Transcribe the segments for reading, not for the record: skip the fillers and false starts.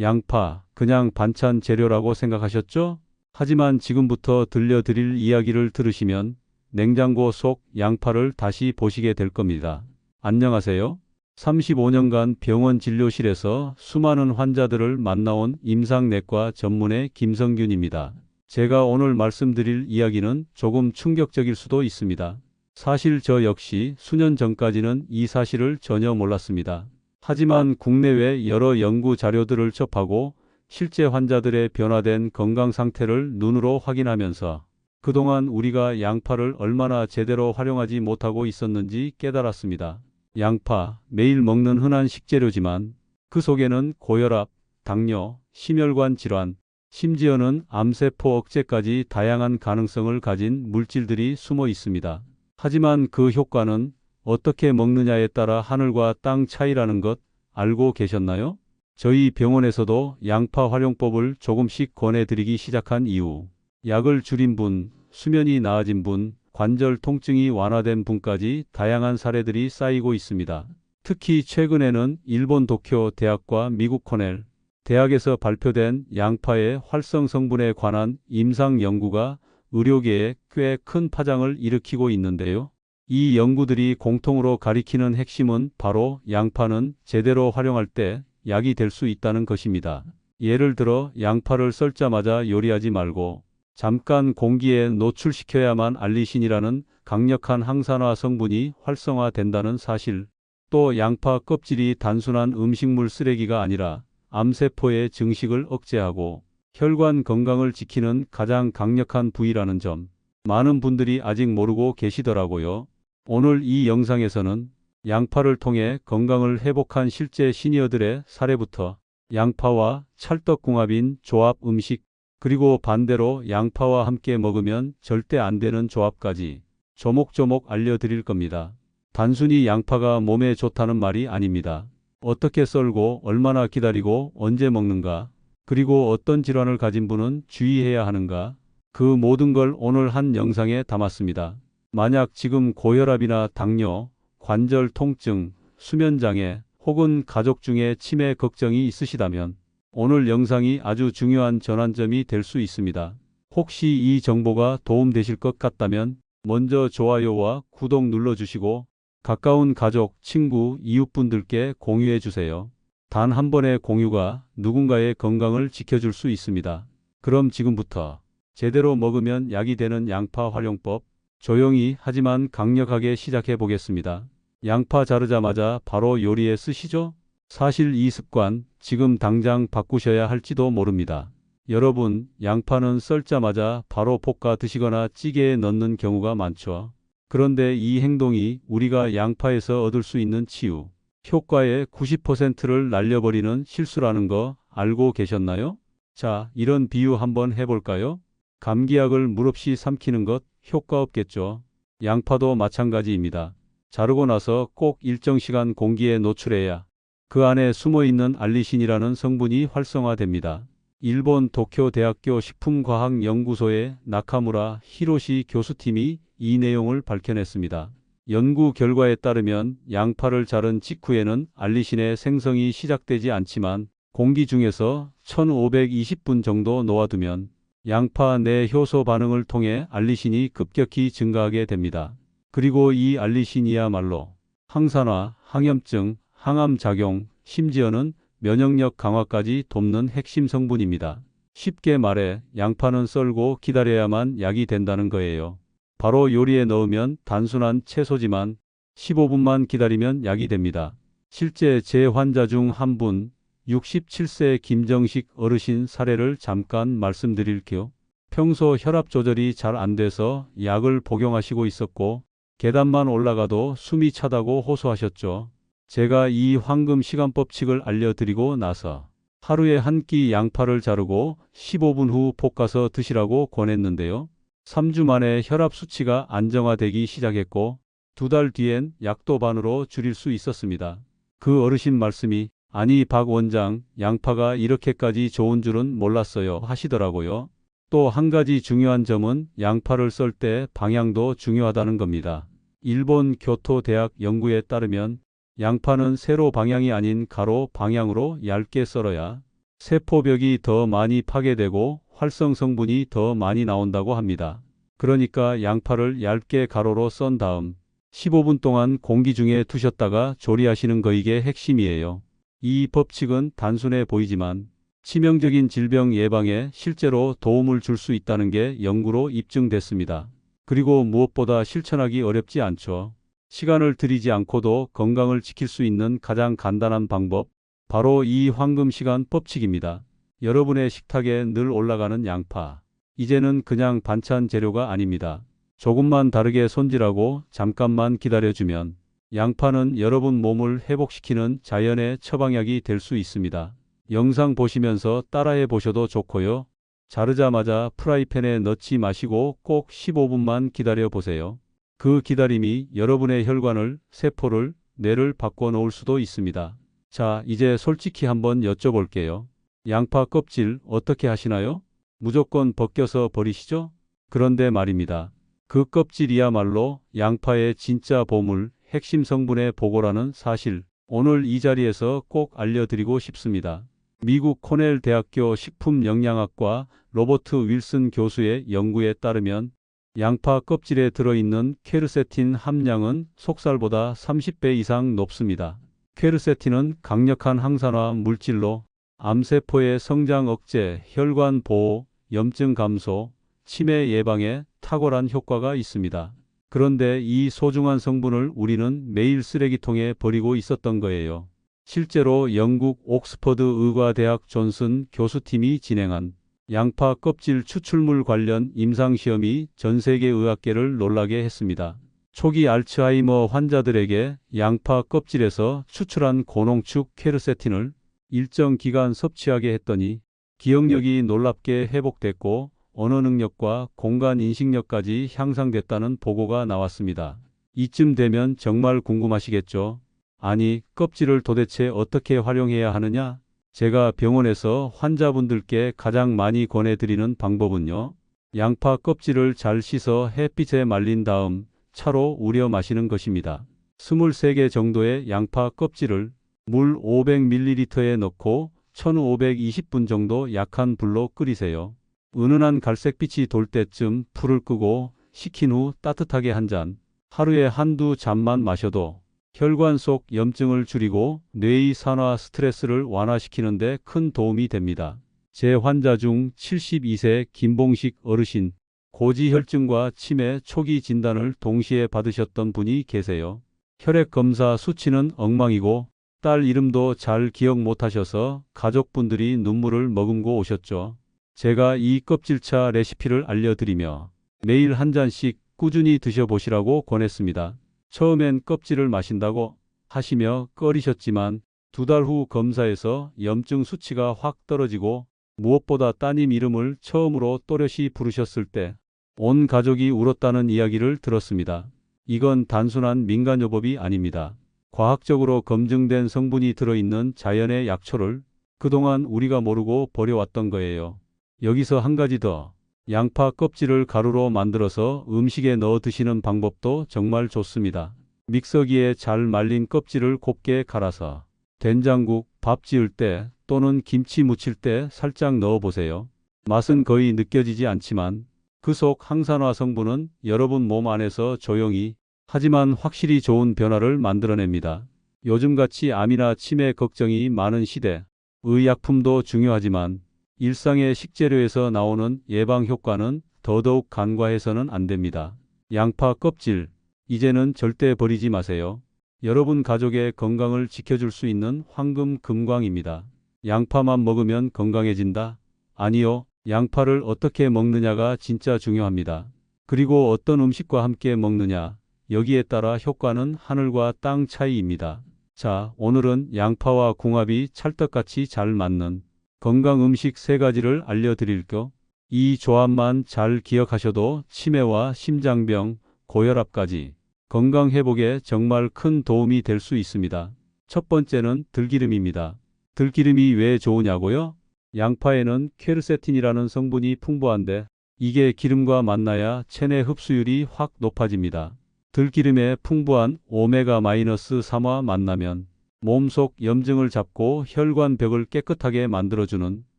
양파, 그냥 반찬 재료라고 생각하셨죠? 하지만 지금부터 들려드릴 이야기를 들으시면 냉장고 속 양파를 다시 보시게 될 겁니다. 안녕하세요. 35년간 병원 진료실에서 수많은 환자들을 만나온 임상내과 전문의 김성균입니다. 제가 오늘 말씀드릴 이야기는 조금 충격적일 수도 있습니다. 사실 저 역시 수년 전까지는 이 사실을 전혀 몰랐습니다. 하지만 국내외 여러 연구 자료들을 접하고 실제 환자들의 변화된 건강 상태를 눈으로 확인하면서 그동안 우리가 양파를 얼마나 제대로 활용하지 못하고 있었는지 깨달았습니다. 양파, 매일 먹는 흔한 식재료지만 그 속에는 고혈압, 당뇨, 심혈관 질환, 심지어는 암세포 억제까지 다양한 가능성을 가진 물질들이 숨어 있습니다. 하지만 그 효과는 어떻게 먹느냐에 따라 하늘과 땅 차이라는 것 알고 계셨나요? 저희 병원에서도 양파 활용법을 조금씩 권해드리기 시작한 이후 약을 줄인 분, 수면이 나아진 분, 관절 통증이 완화된 분까지 다양한 사례들이 쌓이고 있습니다. 특히 최근에는 일본 도쿄 대학과 미국 코넬 대학에서 발표된 양파의 활성 성분에 관한 임상 연구가 의료계에 꽤 큰 파장을 일으키고 있는데요. 이 연구들이 공통으로 가리키는 핵심은 바로 양파는 제대로 활용할 때 약이 될 수 있다는 것입니다. 예를 들어 양파를 썰자마자 요리하지 말고 잠깐 공기에 노출시켜야만 알리신이라는 강력한 항산화 성분이 활성화된다는 사실, 또 양파 껍질이 단순한 음식물 쓰레기가 아니라 암세포의 증식을 억제하고 혈관 건강을 지키는 가장 강력한 부위라는 점, 많은 분들이 아직 모르고 계시더라고요. 오늘 이 영상에서는 양파를 통해 건강을 회복한 실제 시니어들의 사례부터 양파와 찰떡궁합인 조합 음식, 그리고 반대로 양파와 함께 먹으면 절대 안 되는 조합까지 조목조목 알려드릴 겁니다. 단순히 양파가 몸에 좋다는 말이 아닙니다. 어떻게 썰고 얼마나 기다리고 언제 먹는가, 그리고 어떤 질환을 가진 분은 주의해야 하는가, 그 모든 걸 오늘 한 영상에 담았습니다. 만약 지금 고혈압이나 당뇨, 관절 통증, 수면장애 혹은 가족 중에 치매 걱정이 있으시다면 오늘 영상이 아주 중요한 전환점이 될 수 있습니다. 혹시 이 정보가 도움되실 것 같다면 먼저 좋아요와 구독 눌러주시고 가까운 가족, 친구, 이웃분들께 공유해 주세요. 단 한 번의 공유가 누군가의 건강을 지켜줄 수 있습니다. 그럼 지금부터 제대로 먹으면 약이 되는 양파 활용법, 조용히 하지만 강력하게 시작해 보겠습니다. 양파 자르자마자 바로 요리에 쓰시죠? 사실 이 습관 지금 당장 바꾸셔야 할지도 모릅니다. 여러분, 양파는 썰자마자 바로 볶아 드시거나 찌개에 넣는 경우가 많죠. 그런데 이 행동이 우리가 양파에서 얻을 수 있는 치유, 효과의 90%를 날려버리는 실수라는 거 알고 계셨나요? 자, 이런 비유 한번 해볼까요? 감기약을 물 없이 삼키는 것 효과 없겠죠. 양파도 마찬가지입니다. 자르고 나서 꼭 일정 시간 공기에 노출해야 그 안에 숨어있는 알리신이라는 성분이 활성화됩니다. 일본 도쿄 대학교 식품과학연구소의 나카무라 히로시 교수팀이 이 내용을 밝혀냈습니다. 연구 결과에 따르면 양파를 자른 직후에는 알리신의 생성이 시작되지 않지만 공기 중에서 1520분 정도 놓아두면 양파 내 효소 반응을 통해 알리신이 급격히 증가하게 됩니다. 그리고 이 알리신이야말로 항산화, 항염증, 항암작용, 심지어는 면역력 강화까지 돕는 핵심 성분입니다. 쉽게 말해 양파는 썰고 기다려야만 약이 된다는 거예요. 바로 요리에 넣으면 단순한 채소지만 15분만 기다리면 약이 됩니다. 실제 제 환자 중 한 분, 67세 김정식 어르신 사례를 잠깐 말씀드릴게요. 평소 혈압 조절이 잘 안 돼서 약을 복용하시고 있었고 계단만 올라가도 숨이 차다고 호소하셨죠. 제가 이 황금 시간 법칙을 알려드리고 나서 하루에 한 끼 양파를 자르고 15분 후 볶아서 드시라고 권했는데요. 3주 만에 혈압 수치가 안정화되기 시작했고 2달 뒤엔 약도 반으로 줄일 수 있었습니다. 그 어르신 말씀이 아니 박 원장, 양파가 이렇게까지 좋은 줄은 몰랐어요 하시더라고요. 또 한 가지 중요한 점은 양파를 썰 때 방향도 중요하다는 겁니다. 일본 교토대학 연구에 따르면 양파는 세로 방향이 아닌 가로 방향으로 얇게 썰어야 세포벽이 더 많이 파괴되고 활성 성분이 더 많이 나온다고 합니다. 그러니까 양파를 얇게 가로로 썬 다음 15분 동안 공기 중에 두셨다가 조리하시는 거 이게 핵심이에요. 이 법칙은 단순해 보이지만 치명적인 질병 예방에 실제로 도움을 줄 수 있다는 게 연구로 입증됐습니다. 그리고 무엇보다 실천하기 어렵지 않죠. 시간을 들이지 않고도 건강을 지킬 수 있는 가장 간단한 방법, 바로 이 황금 시간 법칙입니다. 여러분의 식탁에 늘 올라가는 양파. 이제는 그냥 반찬 재료가 아닙니다. 조금만 다르게 손질하고 잠깐만 기다려주면 양파는 여러분 몸을 회복시키는 자연의 처방약이 될 수 있습니다. 영상 보시면서 따라해 보셔도 좋고요. 자르자마자 프라이팬에 넣지 마시고 꼭 15분만 기다려 보세요. 그 기다림이 여러분의 혈관을, 세포를, 뇌를 바꿔 놓을 수도 있습니다. 자, 이제 솔직히 한번 여쭤볼게요. 양파 껍질 어떻게 하시나요? 무조건 벗겨서 버리시죠? 그런데 말입니다. 그 껍질이야말로 양파의 진짜 보물, 핵심 성분의 보고라는 사실, 오늘 이 자리에서 꼭 알려드리고 싶습니다. 미국 코넬 대학교 식품영양학과 로버트 윌슨 교수의 연구에 따르면 양파 껍질에 들어있는 퀘르세틴 함량은 속살보다 30배 이상 높습니다. 퀘르세틴은 강력한 항산화 물질로 암세포의 성장 억제, 혈관 보호, 염증 감소, 치매 예방에 탁월한 효과가 있습니다. 그런데 이 소중한 성분을 우리는 매일 쓰레기통에 버리고 있었던 거예요. 실제로 영국 옥스퍼드 의과대학 존슨 교수팀이 진행한 양파 껍질 추출물 관련 임상시험이 전 세계 의학계를 놀라게 했습니다. 초기 알츠하이머 환자들에게 양파 껍질에서 추출한 고농축 퀘르세틴을 일정 기간 섭취하게 했더니 기억력이 놀랍게 회복됐고 언어 능력과 공간 인식력까지 향상됐다는 보고가 나왔습니다. 이쯤 되면 정말 궁금하시겠죠? 아니, 껍질을 도대체 어떻게 활용해야 하느냐? 제가 병원에서 환자분들께 가장 많이 권해드리는 방법은요. 양파 껍질을 잘 씻어 햇빛에 말린 다음 차로 우려 마시는 것입니다. 23개 정도의 양파 껍질을 물 500ml에 넣고 1520분 정도 약한 불로 끓이세요. 은은한 갈색빛이 돌 때쯤 불을 끄고 식힌 후 따뜻하게 한 잔, 하루에 한두 잔만 마셔도 혈관 속 염증을 줄이고 뇌의 산화 스트레스를 완화시키는 데 큰 도움이 됩니다. 제 환자 중 72세 김봉식 어르신, 고지혈증과 치매 초기 진단을 동시에 받으셨던 분이 계세요. 혈액 검사 수치는 엉망이고 딸 이름도 잘 기억 못하셔서 가족분들이 눈물을 머금고 오셨죠. 제가 이 껍질차 레시피를 알려드리며 매일 한 잔씩 꾸준히 드셔보시라고 권했습니다. 처음엔 껍질을 마신다고 하시며 꺼리셨지만 2달 후 검사에서 염증 수치가 확 떨어지고 무엇보다 따님 이름을 처음으로 또렷이 부르셨을 때 온 가족이 울었다는 이야기를 들었습니다. 이건 단순한 민간요법이 아닙니다. 과학적으로 검증된 성분이 들어있는 자연의 약초를 그동안 우리가 모르고 버려왔던 거예요. 여기서 한 가지 더. 양파 껍질을 가루로 만들어서 음식에 넣어 드시는 방법도 정말 좋습니다. 믹서기에 잘 말린 껍질을 곱게 갈아서 된장국, 밥 지을 때 또는 김치 무칠 때 살짝 넣어 보세요. 맛은 거의 느껴지지 않지만 그 속 항산화 성분은 여러분 몸 안에서 조용히 하지만 확실히 좋은 변화를 만들어냅니다. 요즘같이 암이나 치매 걱정이 많은 시대, 의약품도 중요하지만 일상의 식재료에서 나오는 예방 효과는 더더욱 간과해서는 안 됩니다. 양파 껍질, 이제는 절대 버리지 마세요. 여러분 가족의 건강을 지켜줄 수 있는 황금 금광입니다. 양파만 먹으면 건강해진다? 아니요. 양파를 어떻게 먹느냐가 진짜 중요합니다. 그리고 어떤 음식과 함께 먹느냐, 여기에 따라 효과는 하늘과 땅 차이입니다. 자, 오늘은 양파와 궁합이 찰떡같이 잘 맞는 건강 음식 3가지를 알려드릴게요. 이 조합만 잘 기억하셔도 치매와 심장병, 고혈압까지 건강 회복에 정말 큰 도움이 될 수 있습니다. 첫 번째는 들기름입니다. 들기름이 왜 좋으냐고요? 양파에는 퀘르세틴이라는 성분이 풍부한데 이게 기름과 만나야 체내 흡수율이 확 높아집니다. 들기름에 풍부한 오메가-3와 만나면 몸속 염증을 잡고 혈관벽을 깨끗하게 만들어주는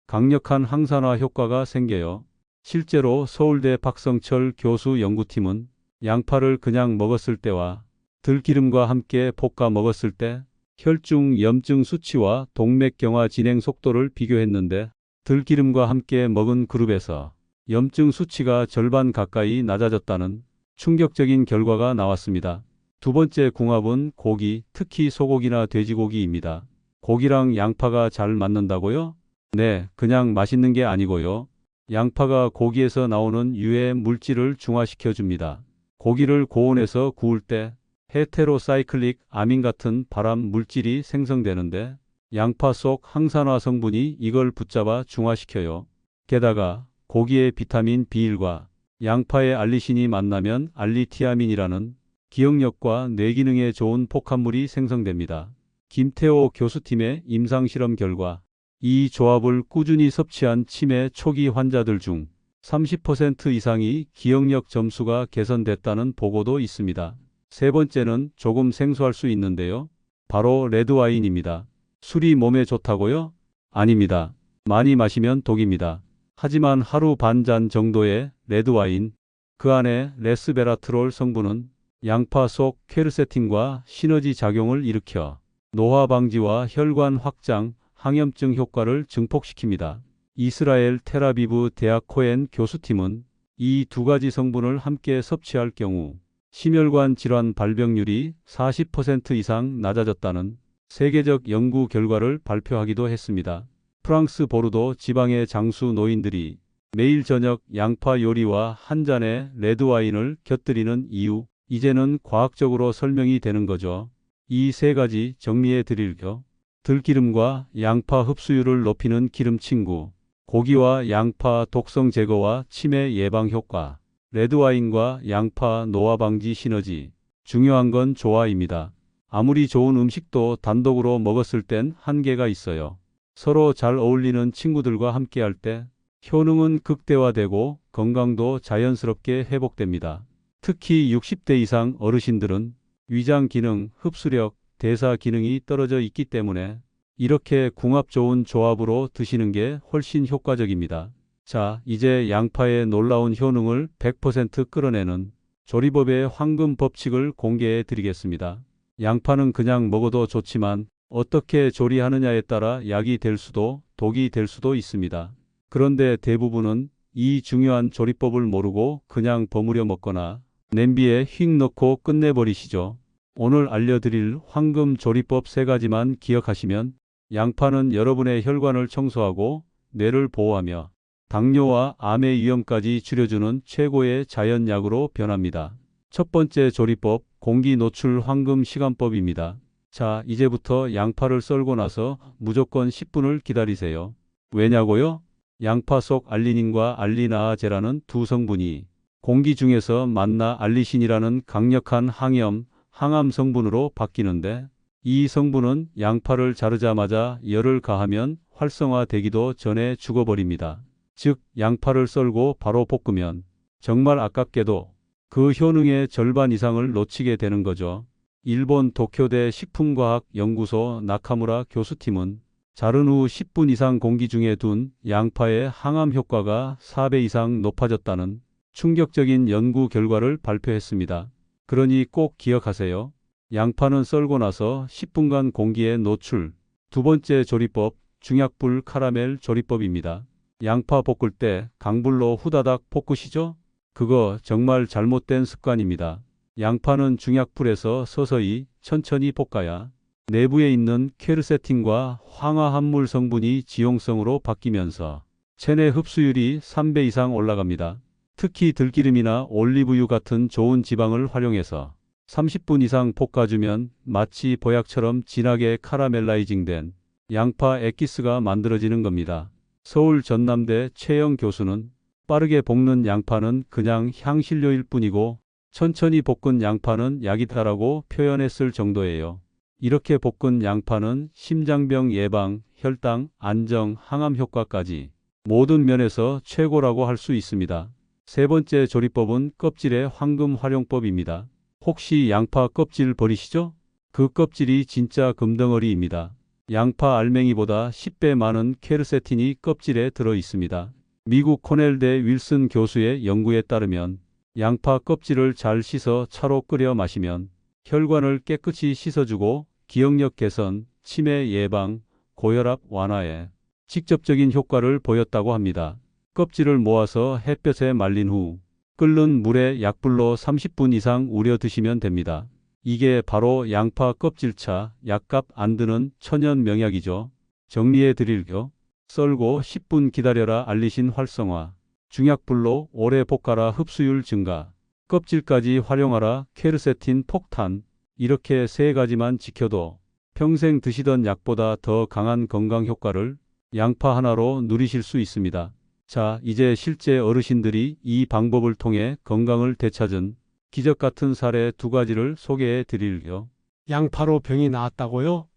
강력한 항산화 효과가 생겨요. 실제로 서울대 박성철 교수 연구팀은 양파를 그냥 먹었을 때와 들기름과 함께 볶아 먹었을 때 혈중 염증 수치와 동맥경화 진행 속도를 비교했는데 들기름과 함께 먹은 그룹에서 염증 수치가 절반 가까이 낮아졌다는 충격적인 결과가 나왔습니다. 두 번째 궁합은 고기, 특히 소고기나 돼지고기입니다. 고기랑 양파가 잘 맞는다고요? 네, 그냥 맛있는 게 아니고요. 양파가 고기에서 나오는 유해 물질을 중화시켜 줍니다. 고기를 고온에서 구울 때 헤테로사이클릭 아민 같은 발암 물질이 생성되는데 양파 속 항산화 성분이 이걸 붙잡아 중화시켜요. 게다가 고기의 비타민 B1과 양파의 알리신이 만나면 알리티아민이라는 기억력과 뇌기능에 좋은 폭합물이 생성됩니다. 김태호 교수팀의 임상실험 결과 이 조합을 꾸준히 섭취한 치매 초기 환자들 중 30% 이상이 기억력 점수가 개선됐다는 보고도 있습니다. 세 번째는 조금 생소할 수 있는데요. 바로 레드와인입니다. 술이 몸에 좋다고요? 아닙니다. 많이 마시면 독입니다. 하지만 하루 반 잔 정도의 레드와인, 그 안에 레스베라트롤 성분은 양파 속 퀘르세틴과 시너지 작용을 일으켜 노화 방지와 혈관 확장, 항염증 효과를 증폭시킵니다. 이스라엘 텔아비브 대학 코엔 교수팀은 이 두 가지 성분을 함께 섭취할 경우 심혈관 질환 발병률이 40% 이상 낮아졌다는 세계적 연구 결과를 발표하기도 했습니다. 프랑스 보르도 지방의 장수 노인들이 매일 저녁 양파 요리와 한 잔의 레드와인을 곁들이는 이유, 이제는 과학적으로 설명이 되는 거죠. 이 세 가지 정리해 드릴게요. 들기름과 양파 흡수율을 높이는 기름 친구, 고기와 양파 독성 제거와 치매 예방 효과, 레드와인과 양파 노화 방지 시너지. 중요한 건 조화입니다. 아무리 좋은 음식도 단독으로 먹었을 땐 한계가 있어요. 서로 잘 어울리는 친구들과 함께할 때 효능은 극대화되고 건강도 자연스럽게 회복됩니다. 특히 60대 이상 어르신들은 위장 기능, 흡수력, 대사 기능이 떨어져 있기 때문에 이렇게 궁합 좋은 조합으로 드시는 게 훨씬 효과적입니다. 자, 이제 양파의 놀라운 효능을 100% 끌어내는 조리법의 황금 법칙을 공개해 드리겠습니다. 양파는 그냥 먹어도 좋지만 어떻게 조리하느냐에 따라 약이 될 수도 독이 될 수도 있습니다. 그런데 대부분은 이 중요한 조리법을 모르고 그냥 버무려 먹거나 냄비에 휙 넣고 끝내버리시죠. 오늘 알려드릴 황금 조리법 3가지만 기억하시면 양파는 여러분의 혈관을 청소하고 뇌를 보호하며 당뇨와 암의 위험까지 줄여주는 최고의 자연약으로 변합니다. 첫 번째 조리법, 공기 노출 황금 시간법입니다. 자, 이제부터 양파를 썰고 나서 무조건 10분을 기다리세요. 왜냐고요? 양파 속 알리닌과 알리나아제라는 두 성분이 공기 중에서 만나 알리신이라는 강력한 항암 성분으로 바뀌는데 이 성분은 양파를 자르자마자 열을 가하면 활성화되기도 전에 죽어버립니다. 즉, 양파를 썰고 바로 볶으면 정말 아깝게도 그 효능의 절반 이상을 놓치게 되는 거죠. 일본 도쿄대 식품과학연구소 나카무라 교수팀은 자른 후 10분 이상 공기 중에 둔 양파의 항암 효과가 4배 이상 높아졌다는 충격적인 연구 결과를 발표했습니다. 그러니 꼭 기억하세요. 양파는 썰고 나서 10분간 공기에 노출. 두 번째 조리법, 중약불 카라멜 조리법입니다. 양파 볶을 때 강불로 후다닥 볶으시죠? 그거 정말 잘못된 습관입니다. 양파는 중약불에서 서서히 천천히 볶아야 내부에 있는 퀘르세틴과 황화합물 성분이 지용성으로 바뀌면서 체내 흡수율이 3배 이상 올라갑니다. 특히 들기름이나 올리브유 같은 좋은 지방을 활용해서 30분 이상 볶아주면 마치 보약처럼 진하게 카라멜라이징된 양파 엑기스가 만들어지는 겁니다. 서울 전남대 최영 교수는 빠르게 볶는 양파는 그냥 향신료일 뿐이고 천천히 볶은 양파는 약이다라고 표현했을 정도예요. 이렇게 볶은 양파는 심장병 예방, 혈당 안정, 항암 효과까지 모든 면에서 최고라고 할 수 있습니다. 세 번째 조리법은 껍질의 황금 활용법입니다. 혹시 양파 껍질 버리시죠? 그 껍질이 진짜 금덩어리입니다. 양파 알맹이보다 10배 많은 케르세틴이 껍질에 들어 있습니다. 미국 코넬대 윌슨 교수의 연구에 따르면 양파 껍질을 잘 씻어 차로 끓여 마시면 혈관을 깨끗이 씻어주고 기억력 개선, 치매 예방, 고혈압 완화에 직접적인 효과를 보였다고 합니다. 껍질을 모아서 햇볕에 말린 후 끓는 물에 약불로 30분 이상 우려 드시면 됩니다. 이게 바로 양파 껍질차, 약값 안 드는 천연 명약이죠. 정리해 드릴게요. 썰고 10분 기다려라 알리신 활성화. 중약불로 오래 볶아라 흡수율 증가. 껍질까지 활용하라 케르세틴 폭탄. 이렇게 세 가지만 지켜도 평생 드시던 약보다 더 강한 건강 효과를 양파 하나로 누리실 수 있습니다. 자, 이제 실제 어르신들이 이 방법을 통해 건강을 되찾은 기적 같은 사례 두 가지를 소개해 드릴게요. 양파로 병이 나았다고요?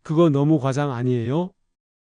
그거 너무 과장 아니에요?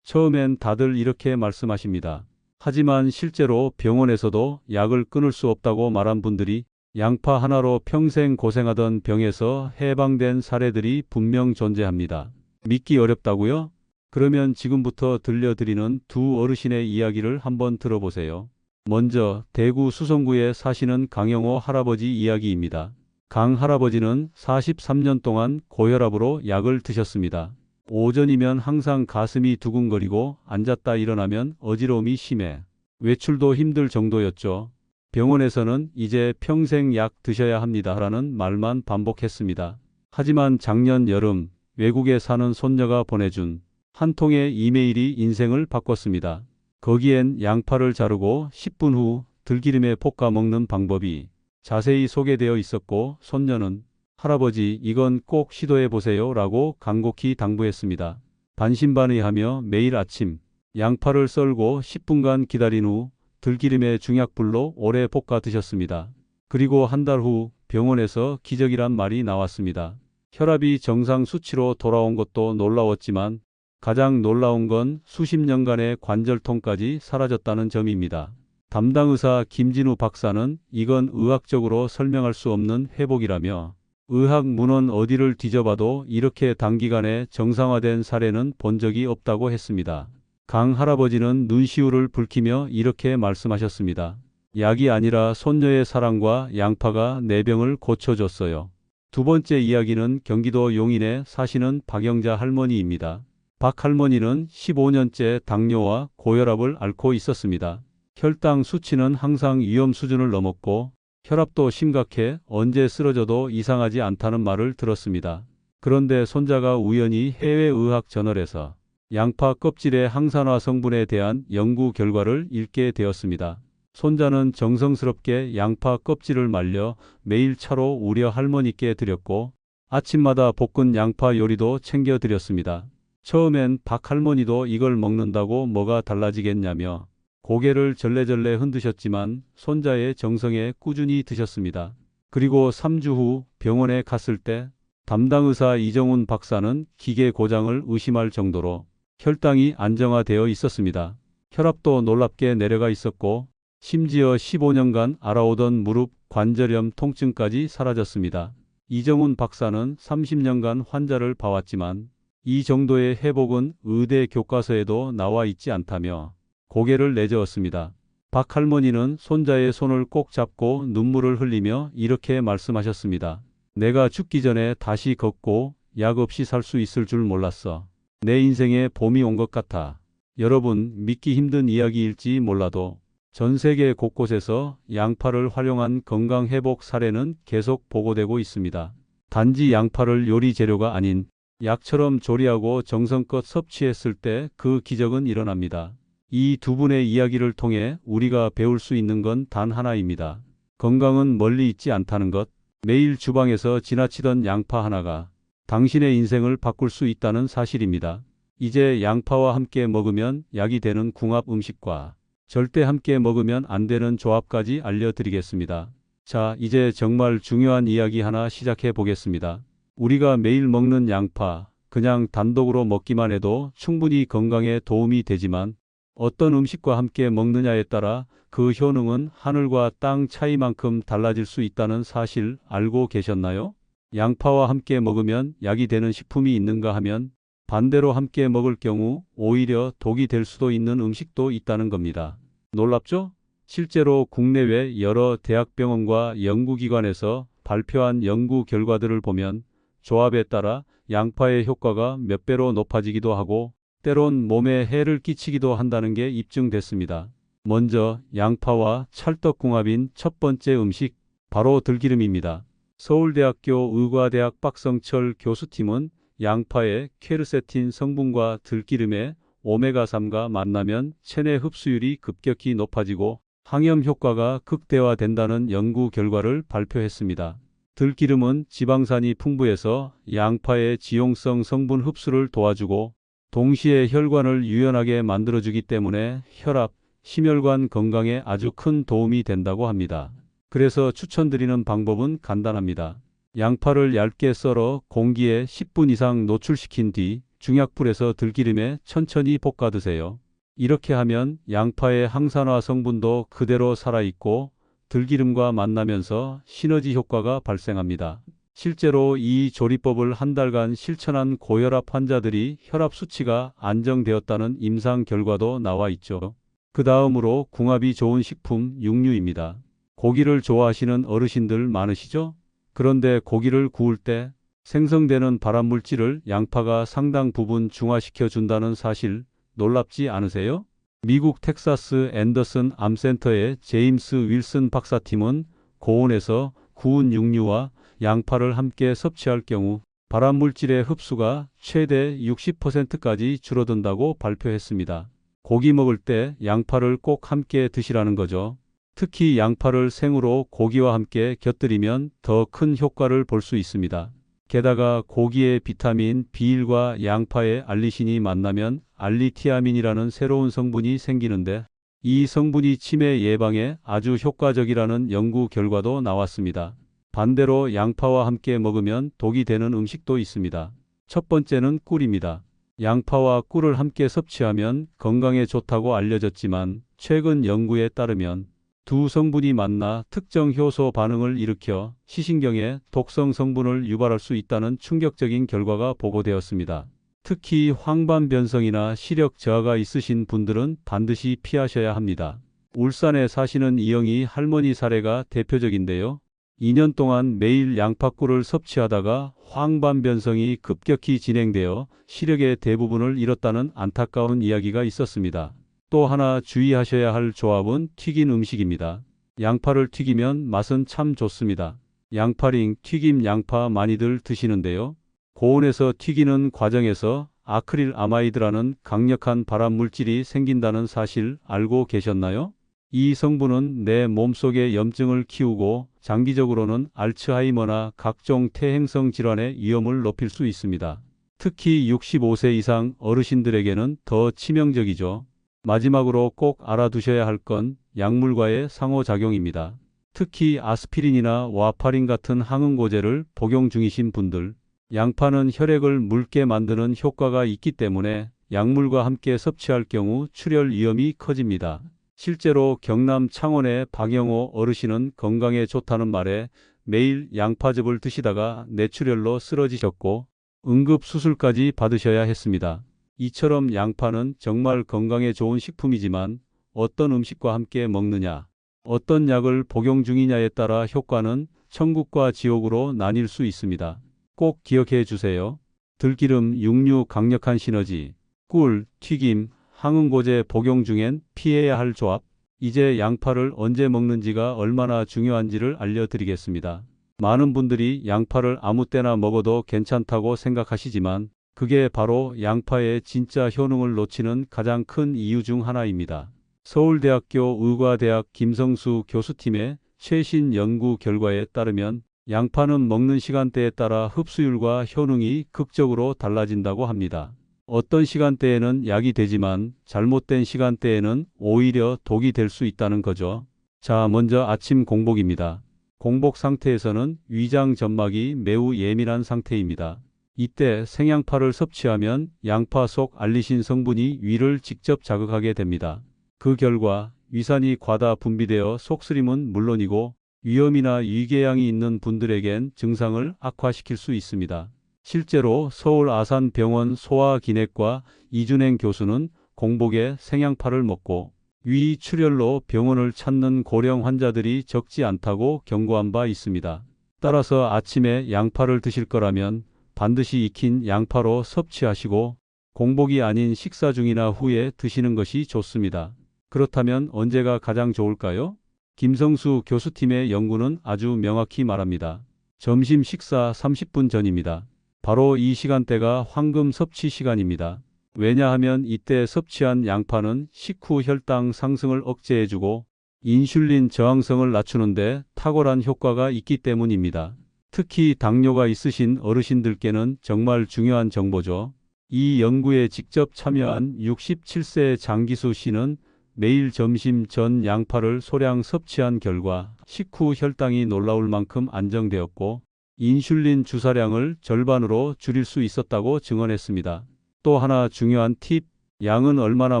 처음엔 다들 이렇게 말씀하십니다. 하지만 실제로 병원에서도 약을 끊을 수 없다고 말한 분들이 양파 하나로 평생 고생하던 병에서 해방된 사례들이 분명 존재합니다. 믿기 어렵다고요? 그러면 지금부터 들려드리는 두 어르신의 이야기를 한번 들어보세요. 먼저 대구 수성구에 사시는 강영호 할아버지 이야기입니다. 강 할아버지는 43년 동안 고혈압으로 약을 드셨습니다. 오전이면 항상 가슴이 두근거리고 앉았다 일어나면 어지러움이 심해 외출도 힘들 정도였죠. 병원에서는 이제 평생 약 드셔야 합니다라는 말만 반복했습니다. 하지만 작년 여름 외국에 사는 손녀가 보내준 한 통의 이메일이 인생을 바꿨습니다. 거기엔 양파를 자르고 10분 후 들기름에 볶아 먹는 방법이 자세히 소개되어 있었고 손녀는 할아버지 이건 꼭 시도해 보세요 라고 간곡히 당부했습니다. 반신반의하며 매일 아침 양파를 썰고 10분간 기다린 후 들기름에 중약불로 오래 볶아 드셨습니다. 그리고 한 달 후 병원에서 기적이란 말이 나왔습니다. 혈압이 정상 수치로 돌아온 것도 놀라웠지만 가장 놀라운 건 수십 년간의 관절통까지 사라졌다는 점입니다. 담당 의사 김진우 박사는 이건 의학적으로 설명할 수 없는 회복이라며 의학 문헌 어디를 뒤져봐도 이렇게 단기간에 정상화된 사례는 본 적이 없다고 했습니다. 강 할아버지는 눈시울을 붉히며 이렇게 말씀하셨습니다. 약이 아니라 손녀의 사랑과 양파가 내 병을 고쳐줬어요. 두 번째 이야기는 경기도 용인에 사시는 박영자 할머니입니다. 박 할머니는 15년째 당뇨와 고혈압을 앓고 있었습니다. 혈당 수치는 항상 위험 수준을 넘었고 혈압도 심각해 언제 쓰러져도 이상하지 않다는 말을 들었습니다. 그런데 손자가 우연히 해외의학 저널에서 양파 껍질의 항산화 성분에 대한 연구 결과를 읽게 되었습니다. 손자는 정성스럽게 양파 껍질을 말려 매일 차로 우려 할머니께 드렸고 아침마다 볶은 양파 요리도 챙겨 드렸습니다. 처음엔 박 할머니도 이걸 먹는다고 뭐가 달라지겠냐며 고개를 절레절레 흔드셨지만 손자의 정성에 꾸준히 드셨습니다. 그리고 3주 후 병원에 갔을 때 담당 의사 이정훈 박사는 기계 고장을 의심할 정도로 혈당이 안정화되어 있었습니다. 혈압도 놀랍게 내려가 있었고 심지어 15년간 알아오던 무릎 관절염 통증까지 사라졌습니다. 이정훈 박사는 30년간 환자를 봐왔지만 이 정도의 회복은 의대 교과서에도 나와 있지 않다며 고개를 내저었습니다. 박 할머니는 손자의 손을 꼭 잡고 눈물을 흘리며 이렇게 말씀하셨습니다. 내가 죽기 전에 다시 걷고 약 없이 살 수 있을 줄 몰랐어. 내 인생에 봄이 온 것 같아. 여러분, 믿기 힘든 이야기일지 몰라도 전 세계 곳곳에서 양파를 활용한 건강 회복 사례는 계속 보고되고 있습니다. 단지 양파를 요리 재료가 아닌 약처럼 조리하고 정성껏 섭취했을 때 그 기적은 일어납니다. 이 두 분의 이야기를 통해 우리가 배울 수 있는 건 단 하나입니다. 건강은 멀리 있지 않다는 것. 매일 주방에서 지나치던 양파 하나가 당신의 인생을 바꿀 수 있다는 사실입니다. 이제 양파와 함께 먹으면 약이 되는 궁합 음식과 절대 함께 먹으면 안 되는 조합까지 알려드리겠습니다. 자, 이제 정말 중요한 이야기 하나 시작해 보겠습니다. 우리가 매일 먹는 양파, 그냥 단독으로 먹기만 해도 충분히 건강에 도움이 되지만 어떤 음식과 함께 먹느냐에 따라 그 효능은 하늘과 땅 차이만큼 달라질 수 있다는 사실 알고 계셨나요? 양파와 함께 먹으면 약이 되는 식품이 있는가 하면 반대로 함께 먹을 경우 오히려 독이 될 수도 있는 음식도 있다는 겁니다. 놀랍죠? 실제로 국내외 여러 대학병원과 연구기관에서 발표한 연구 결과들을 보면 조합에 따라 양파의 효과가 몇 배로 높아지기도 하고 때론 몸에 해를 끼치기도 한다는 게 입증됐습니다. 먼저 양파와 찰떡궁합인 첫 번째 음식, 바로 들기름입니다. 서울대학교 의과대학 박성철 교수팀은 양파의 퀘르세틴 성분과 들기름의 오메가3가 만나면 체내 흡수율이 급격히 높아지고 항염 효과가 극대화된다는 연구 결과를 발표했습니다. 들기름은 지방산이 풍부해서 양파의 지용성 성분 흡수를 도와주고 동시에 혈관을 유연하게 만들어주기 때문에 혈압, 심혈관 건강에 아주 큰 도움이 된다고 합니다. 그래서 추천드리는 방법은 간단합니다. 양파를 얇게 썰어 공기에 10분 이상 노출시킨 뒤 중약불에서 들기름에 천천히 볶아 드세요. 이렇게 하면 양파의 항산화 성분도 그대로 살아있고 들기름과 만나면서 시너지 효과가 발생합니다. 실제로 이 조리법을 한 달간 실천한 고혈압 환자들이 혈압 수치가 안정되었다는 임상 결과도 나와 있죠. 그 다음으로 궁합이 좋은 식품 육류입니다. 고기를 좋아하시는 어르신들 많으시죠? 그런데 고기를 구울 때 생성되는 발암물질을 양파가 상당 부분 중화시켜 준다는 사실 놀랍지 않으세요? 미국 텍사스 앤더슨 암센터의 제임스 윌슨 박사팀은 고온에서 구운 육류와 양파를 함께 섭취할 경우 발암물질의 흡수가 최대 60%까지 줄어든다고 발표했습니다. 고기 먹을 때 양파를 꼭 함께 드시라는 거죠. 특히 양파를 생으로 고기와 함께 곁들이면 더 큰 효과를 볼 수 있습니다. 게다가 고기의 비타민 B1과 양파의 알리신이 만나면 알리티아민이라는 새로운 성분이 생기는데 이 성분이 치매 예방에 아주 효과적이라는 연구 결과도 나왔습니다. 반대로 양파와 함께 먹으면 독이 되는 음식도 있습니다. 첫 번째는 꿀입니다. 양파와 꿀을 함께 섭취하면 건강에 좋다고 알려졌지만 최근 연구에 따르면 두 성분이 만나 특정 효소 반응을 일으켜 시신경에 독성 성분을 유발할 수 있다는 충격적인 결과가 보고되었습니다. 특히 황반변성이나 시력 저하가 있으신 분들은 반드시 피하셔야 합니다. 울산에 사시는 이영희 할머니 사례가 대표적인데요. 2년 동안 매일 양파꿀을 섭취하다가 황반변성이 급격히 진행되어 시력의 대부분을 잃었다는 안타까운 이야기가 있었습니다. 또 하나 주의하셔야 할 조합은 튀긴 음식입니다. 양파를 튀기면 맛은 참 좋습니다. 양파링, 튀김 양파 많이들 드시는데요. 고온에서 튀기는 과정에서 아크릴 아마이드라는 강력한 발암 물질이 생긴다는 사실 알고 계셨나요? 이 성분은 내 몸속의 염증을 키우고 장기적으로는 알츠하이머나 각종 퇴행성 질환의 위험을 높일 수 있습니다. 특히 65세 이상 어르신들에게는 더 치명적이죠. 마지막으로 꼭 알아두셔야 할 건 약물과의 상호작용입니다. 특히 아스피린이나 와파린 같은 항응고제를 복용 중이신 분들, 양파는 혈액을 묽게 만드는 효과가 있기 때문에 약물과 함께 섭취할 경우 출혈 위험이 커집니다. 실제로 경남 창원의 박영호 어르신은 건강에 좋다는 말에 매일 양파즙을 드시다가 뇌출혈로 쓰러지셨고 응급수술까지 받으셔야 했습니다. 이처럼 양파는 정말 건강에 좋은 식품이지만 어떤 음식과 함께 먹느냐, 어떤 약을 복용 중이냐에 따라 효과는 천국과 지옥으로 나뉠 수 있습니다. 꼭 기억해 주세요. 들기름, 육류 강력한 시너지, 꿀, 튀김, 항응고제 복용 중엔 피해야 할 조합. 이제 양파를 언제 먹는지가 얼마나 중요한지를 알려드리겠습니다. 많은 분들이 양파를 아무 때나 먹어도 괜찮다고 생각하시지만 그게 바로 양파의 진짜 효능을 놓치는 가장 큰 이유 중 하나입니다. 서울대학교 의과대학 김성수 교수팀의 최신 연구 결과에 따르면 양파는 먹는 시간대에 따라 흡수율과 효능이 극적으로 달라진다고 합니다. 어떤 시간대에는 약이 되지만 잘못된 시간대에는 오히려 독이 될 수 있다는 거죠. 자, 먼저 아침 공복입니다. 공복 상태에서는 위장 점막이 매우 예민한 상태입니다. 이때 생양파를 섭취하면 양파 속 알리신 성분이 위를 직접 자극하게 됩니다. 그 결과 위산이 과다 분비되어 속쓰림은 물론이고 위염이나 위궤양이 있는 분들에겐 증상을 악화시킬 수 있습니다. 실제로 서울 아산병원 소아기내과 이준행 교수는 공복에 생양파를 먹고 위 출혈로 병원을 찾는 고령 환자들이 적지 않다고 경고한 바 있습니다. 따라서 아침에 양파를 드실 거라면 반드시 익힌 양파로 섭취하시고 공복이 아닌 식사 중이나 후에 드시는 것이 좋습니다. 그렇다면 언제가 가장 좋을까요? 김성수 교수팀의 연구는 아주 명확히 말합니다. 점심 식사 30분 전입니다. 바로 이 시간대가 황금 섭취 시간입니다. 왜냐하면 이때 섭취한 양파는 식후 혈당 상승을 억제해주고 인슐린 저항성을 낮추는데 탁월한 효과가 있기 때문입니다. 특히 당뇨가 있으신 어르신들께는 정말 중요한 정보죠. 이 연구에 직접 참여한 67세 장기수 씨는 매일 점심 전 양파를 소량 섭취한 결과 식후 혈당이 놀라울 만큼 안정되었고 인슐린 주사량을 절반으로 줄일 수 있었다고 증언했습니다. 또 하나 중요한 팁, 양은 얼마나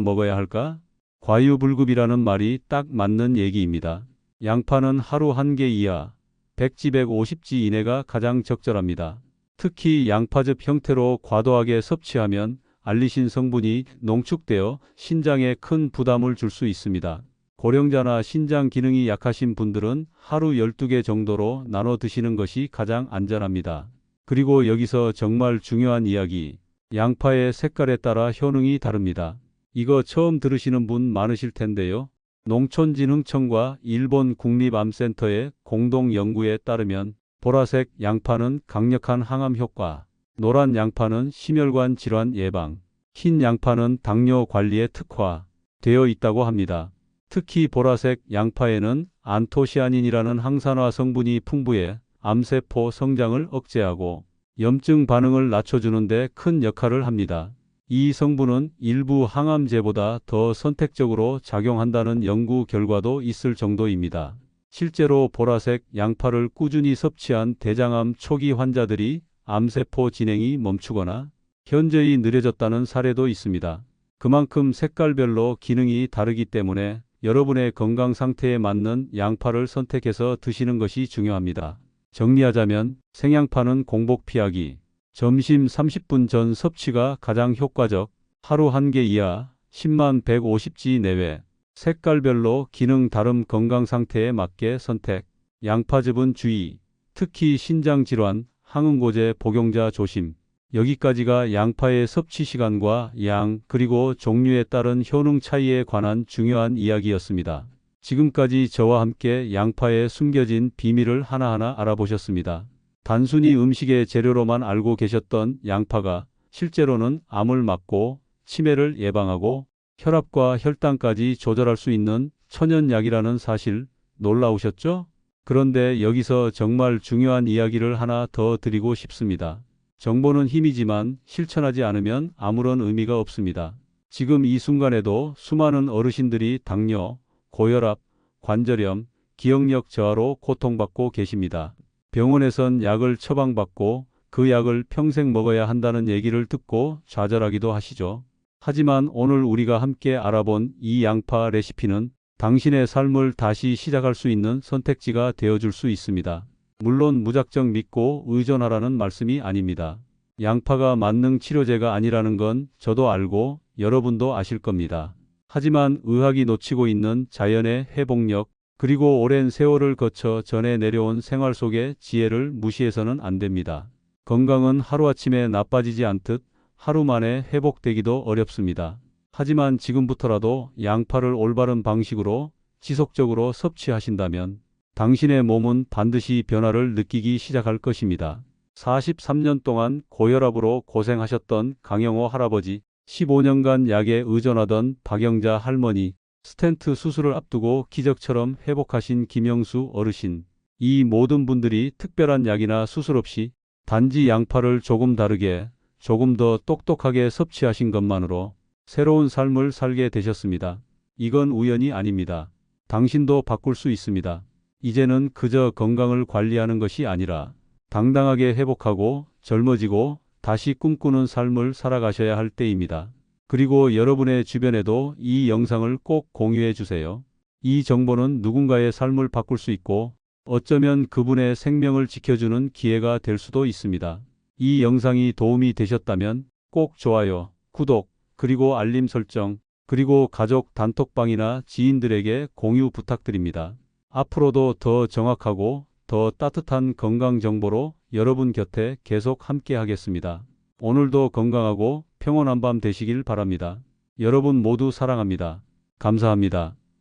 먹어야 할까? 과유불급이라는 말이 딱 맞는 얘기입니다. 양파는 하루 1개 이하, 100지 150지 이내가 가장 적절합니다. 특히 양파즙 형태로 과도하게 섭취하면 알리신 성분이 농축되어 신장에 큰 부담을 줄 수 있습니다. 고령자나 신장 기능이 약하신 분들은 하루 12개 정도로 나눠 드시는 것이 가장 안전합니다. 그리고 여기서 정말 중요한 이야기, 양파의 색깔에 따라 효능이 다릅니다. 이거 처음 들으시는 분 많으실 텐데요. 농촌진흥청과 일본 국립암센터의 공동 연구에 따르면 보라색 양파는 강력한 항암 효과, 노란 양파는 심혈관 질환 예방, 흰 양파는 당뇨 관리에 특화되어 있다고 합니다. 특히 보라색 양파에는 안토시아닌이라는 항산화 성분이 풍부해 암세포 성장을 억제하고 염증 반응을 낮춰주는 데 큰 역할을 합니다. 이 성분은 일부 항암제보다 더 선택적으로 작용한다는 연구 결과도 있을 정도입니다. 실제로 보라색 양파를 꾸준히 섭취한 대장암 초기 환자들이 암세포 진행이 멈추거나 현저히 느려졌다는 사례도 있습니다. 그만큼 색깔별로 기능이 다르기 때문에 여러분의 건강 상태에 맞는 양파를 선택해서 드시는 것이 중요합니다. 정리하자면 생양파는 공복 피하기, 점심 30분 전 섭취가 가장 효과적, 하루 1개 이하, 10만 150지 내외, 색깔별로 기능 다름 건강 상태에 맞게 선택, 양파즙은 주의, 특히 신장질환, 항응고제 복용자 조심. 여기까지가 양파의 섭취 시간과 양 그리고 종류에 따른 효능 차이에 관한 중요한 이야기였습니다. 지금까지 저와 함께 양파의 숨겨진 비밀을 하나하나 알아보셨습니다. 단순히 음식의 재료로만 알고 계셨던 양파가 실제로는 암을 막고 치매를 예방하고 혈압과 혈당까지 조절할 수 있는 천연약이라는 사실 놀라우셨죠? 그런데 여기서 정말 중요한 이야기를 하나 더 드리고 싶습니다. 정보는 힘이지만 실천하지 않으면 아무런 의미가 없습니다. 지금 이 순간에도 수많은 어르신들이 당뇨, 고혈압, 관절염, 기억력 저하로 고통받고 계십니다. 병원에선 약을 처방받고 그 약을 평생 먹어야 한다는 얘기를 듣고 좌절하기도 하시죠. 하지만 오늘 우리가 함께 알아본 이 양파 레시피는 당신의 삶을 다시 시작할 수 있는 선택지가 되어줄 수 있습니다. 물론 무작정 믿고 의존하라는 말씀이 아닙니다. 양파가 만능 치료제가 아니라는 건 저도 알고 여러분도 아실 겁니다. 하지만 의학이 놓치고 있는 자연의 회복력, 그리고 오랜 세월을 거쳐 전해 내려온 생활 속의 지혜를 무시해서는 안 됩니다. 건강은 하루아침에 나빠지지 않듯 하루 만에 회복되기도 어렵습니다. 하지만 지금부터라도 양파를 올바른 방식으로 지속적으로 섭취하신다면 당신의 몸은 반드시 변화를 느끼기 시작할 것입니다. 43년 동안 고혈압으로 고생하셨던 강영호 할아버지, 15년간 약에 의존하던 박영자 할머니, 스텐트 수술을 앞두고 기적처럼 회복하신 김영수 어르신, 이 모든 분들이 특별한 약이나 수술 없이 단지 양파를 조금 다르게, 조금 더 똑똑하게 섭취하신 것만으로 새로운 삶을 살게 되셨습니다. 이건 우연이 아닙니다. 당신도 바꿀 수 있습니다. 이제는 그저 건강을 관리하는 것이 아니라 당당하게 회복하고 젊어지고 다시 꿈꾸는 삶을 살아가셔야 할 때입니다. 그리고 여러분의 주변에도 이 영상을 꼭 공유해 주세요. 이 정보는 누군가의 삶을 바꿀 수 있고 어쩌면 그분의 생명을 지켜주는 기회가 될 수도 있습니다. 이 영상이 도움이 되셨다면 꼭 좋아요, 구독, 그리고 알림 설정, 그리고 가족 단톡방이나 지인들에게 공유 부탁드립니다. 앞으로도 더 정확하고 더 따뜻한 건강 정보로 여러분 곁에 계속 함께 하겠습니다. 오늘도 건강하고 평온한 밤 되시길 바랍니다. 여러분 모두 사랑합니다. 감사합니다.